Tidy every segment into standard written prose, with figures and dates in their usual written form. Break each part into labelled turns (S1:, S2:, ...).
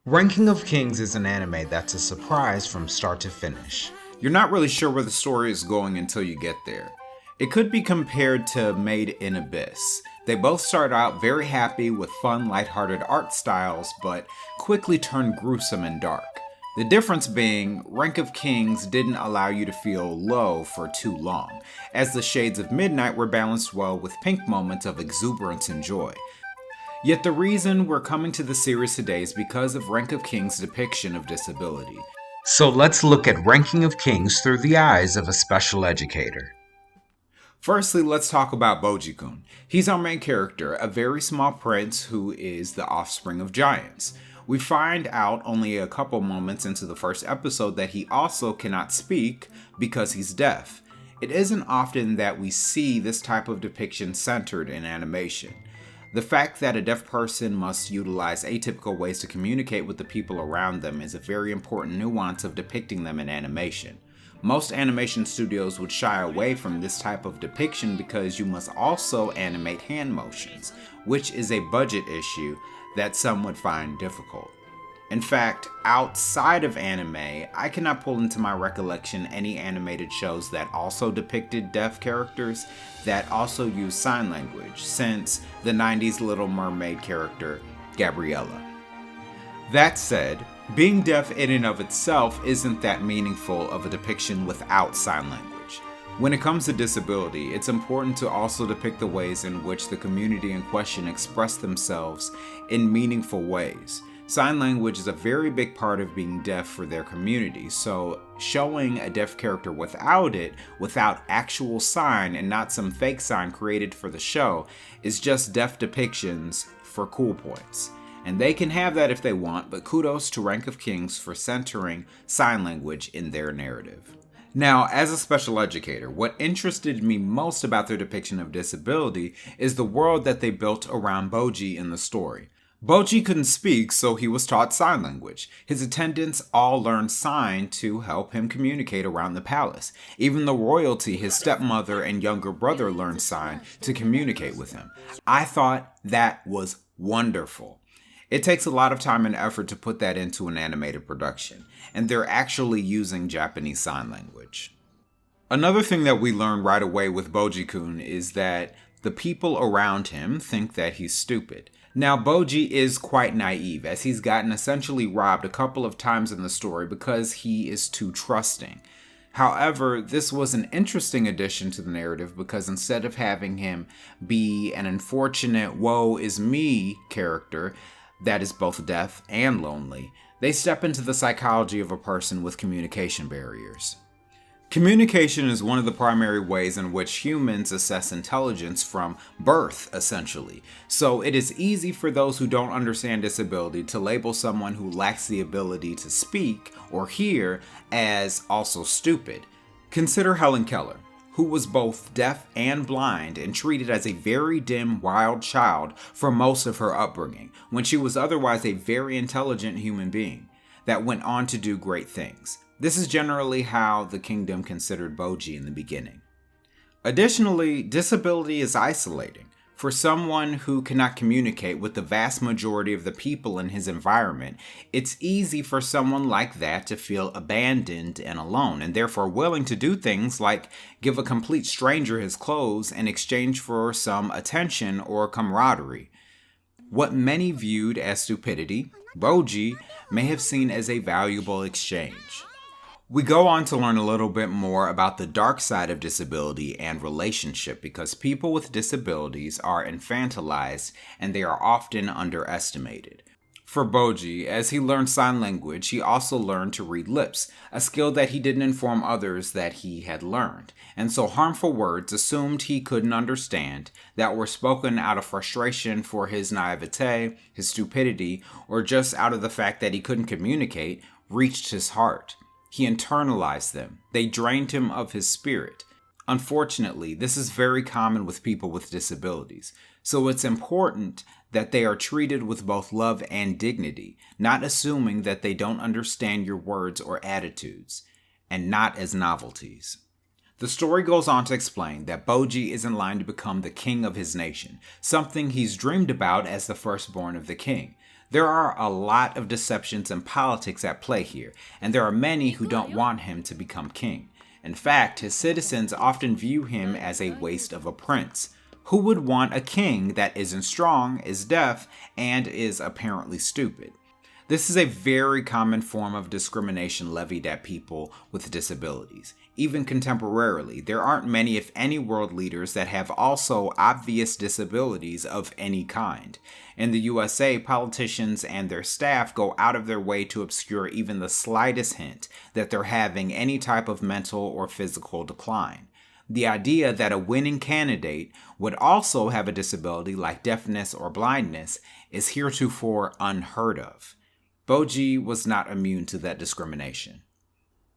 S1: Ranking of Kings is an anime that's a surprise from start to finish.
S2: You're not really sure where the story is going until you get there. It could be compared to Made in Abyss. They both start out very happy with fun, lighthearted art styles, but quickly turn gruesome and dark. The difference being, Rank of Kings didn't allow you to feel low for too long, as the shades of midnight were balanced well with pink moments of exuberance and joy. Yet the reason we're coming to the series today is because of Rank of Kings' depiction of disability.
S1: So let's look at Ranking of Kings through the eyes of a special educator.
S2: Firstly, let's talk about Bojii-kun. He's our main character, a very small prince who is the offspring of giants. We find out only a couple moments into the first episode that he also cannot speak because he's deaf. It isn't often that we see this type of depiction centered in animation. The fact that a deaf person must utilize atypical ways to communicate with the people around them is a very important nuance of depicting them in animation. Most animation studios would shy away from this type of depiction because you must also animate hand motions, which is a budget issue that some would find difficult. In fact, outside of anime, I cannot pull into my recollection any animated shows that also depicted deaf characters that also used sign language, since the 90s Little Mermaid character, Gabriella. That said, being deaf in and of itself isn't that meaningful of a depiction without sign language. When it comes to disability, it's important to also depict the ways in which the community in question express themselves in meaningful ways. Sign language is a very big part of being deaf for their community, so showing a deaf character without it, without actual sign and not some fake sign created for the show, is just deaf depictions for cool points. And they can have that if they want, but kudos to Rank of Kings for centering sign language in their narrative. Now, as a special educator, what interested me most about their depiction of disability is the world that they built around Bojii in the story. Boji couldn't speak, so he was taught sign language. His attendants all learned sign to help him communicate around the palace. Even the royalty, his stepmother and younger brother, learned sign to communicate with him. I thought that was wonderful. It takes a lot of time and effort to put that into an animated production, and they're actually using Japanese Sign Language. Another thing that we learn right away with Bojii-kun is that the people around him think that he's stupid. Now, Boji is quite naive, as he's gotten essentially robbed a couple of times in the story because he is too trusting. However, this was an interesting addition to the narrative because instead of having him be an unfortunate woe is me character that is both deaf and lonely, they step into the psychology of a person with communication barriers. Communication is one of the primary ways in which humans assess intelligence from birth, essentially. So it is easy for those who don't understand disability to label someone who lacks the ability to speak or hear as also stupid. Consider Helen Keller, who was both deaf and blind and treated as a very dim, wild child for most of her upbringing, when she was otherwise a very intelligent human being that went on to do great things. This is generally how the kingdom considered Boji in the beginning. Additionally, disability is isolating. For someone who cannot communicate with the vast majority of the people in his environment, it's easy for someone like that to feel abandoned and alone, and therefore willing to do things like give a complete stranger his clothes in exchange for some attention or camaraderie. What many viewed as stupidity, Boji may have seen as a valuable exchange. We go on to learn a little bit more about the dark side of disability and relationship because people with disabilities are infantilized and they are often underestimated. For Boji, as he learned sign language, he also learned to read lips, a skill that he didn't inform others that he had learned. And so harmful words assumed he couldn't understand that were spoken out of frustration for his naivete, his stupidity, or just out of the fact that he couldn't communicate, reached his heart. He internalized them. They drained him of his spirit. Unfortunately, this is very common with people with disabilities, so it's important that they are treated with both love and dignity, not assuming that they don't understand your words or attitudes, and not as novelties. The story goes on to explain that Boji is in line to become the king of his nation, something he's dreamed about as the firstborn of the king. There are a lot of deceptions and politics at play here, and there are many who don't want him to become king. In fact, his citizens often view him as a waste of a prince. Who would want a king that isn't strong, is deaf, and is apparently stupid? This is a very common form of discrimination levied at people with disabilities. Even contemporarily, there aren't many, if any, world leaders that have also obvious disabilities of any kind. In the USA, politicians and their staff go out of their way to obscure even the slightest hint that they're having any type of mental or physical decline. The idea that a winning candidate would also have a disability like deafness or blindness is heretofore unheard of. Bojii was not immune to that discrimination.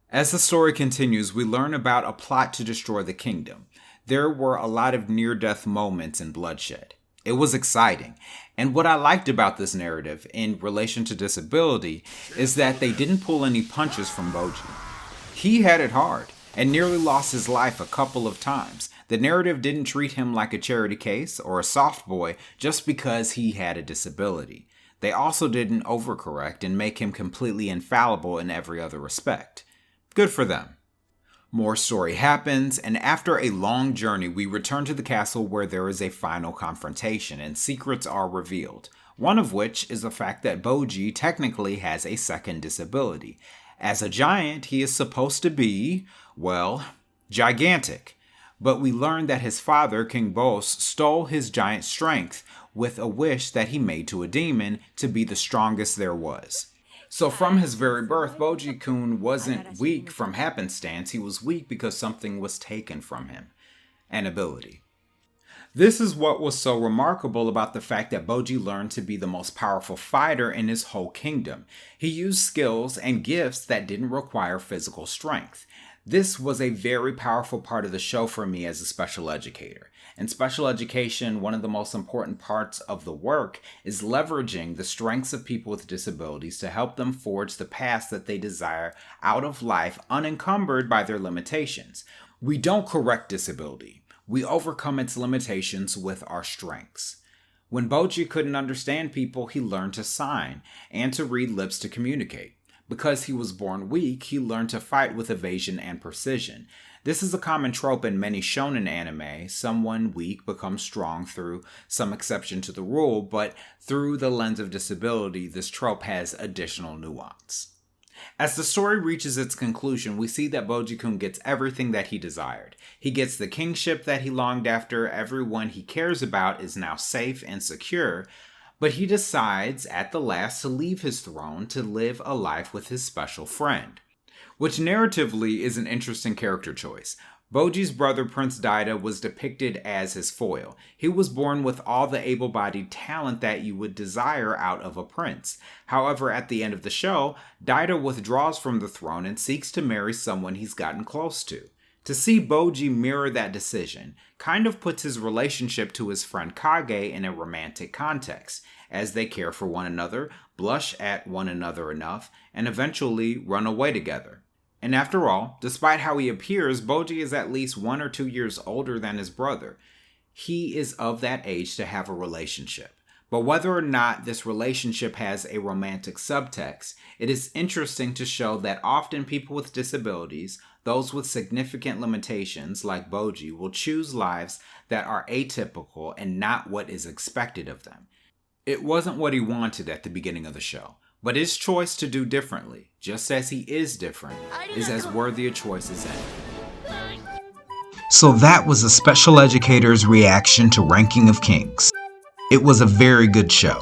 S2: As the story continues, we learn about a plot to destroy the kingdom. There were a lot of near-death moments and bloodshed. It was exciting. And what I liked about this narrative in relation to disability is that they didn't pull any punches from Bojii. He had it hard and nearly lost his life a couple of times. The narrative didn't treat him like a charity case or a soft boy just because he had a disability. They also didn't overcorrect and make him completely infallible in every other respect. Good for them. More story happens, and after a long journey, we return to the castle where there is a final confrontation and secrets are revealed. One of which is the fact that Bojii technically has a second disability. As a giant, he is supposed to be, well, gigantic. But we learn that his father, King Bos, stole his giant strength with a wish that he made to a demon to be the strongest there was. So from his very birth, Bojii-kun wasn't weak from happenstance, he was weak because something was taken from him. An ability. This is what was so remarkable about the fact that Bojii learned to be the most powerful fighter in his whole kingdom. He used skills and gifts that didn't require physical strength. This was a very powerful part of the show for me as a special educator. In special education, one of the most important parts of the work is leveraging the strengths of people with disabilities to help them forge the paths that they desire out of life unencumbered by their limitations. We don't correct disability. We overcome its limitations with our strengths. When Boji couldn't understand people, he learned to sign and to read lips to communicate. Because he was born weak, he learned to fight with evasion and precision. This is a common trope in many shonen anime. Someone weak becomes strong through some exception to the rule, but through the lens of disability, this trope has additional nuance. As the story reaches its conclusion, we see that Bojii-kun gets everything that he desired. He gets the kingship that he longed after, everyone he cares about is now safe and secure, but he decides at the last to leave his throne to live a life with his special friend. Which narratively is an interesting character choice. Boji's brother Prince Daida was depicted as his foil. He was born with all the able-bodied talent that you would desire out of a prince. However, at the end of the show, Daida withdraws from the throne and seeks to marry someone he's gotten close to. To see Bojii mirror that decision kind of puts his relationship to his friend Kage in a romantic context, as they care for one another, blush at one another enough, and eventually run away together. And after all, despite how he appears, Bojii is at least 1 or 2 years older than his brother. He is of that age to have a relationship. But whether or not this relationship has a romantic subtext, it is interesting to show that often people with disabilities, those with significant limitations like Bojii, will choose lives that are atypical and not what is expected of them. It wasn't what he wanted at the beginning of the show. But his choice to do differently, just as he is different, is as worthy a choice as any.
S1: So that was a special educator's reaction to Ranking of Kings. It was a very good show,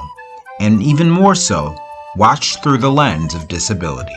S1: and even more so, watched through the lens of disability.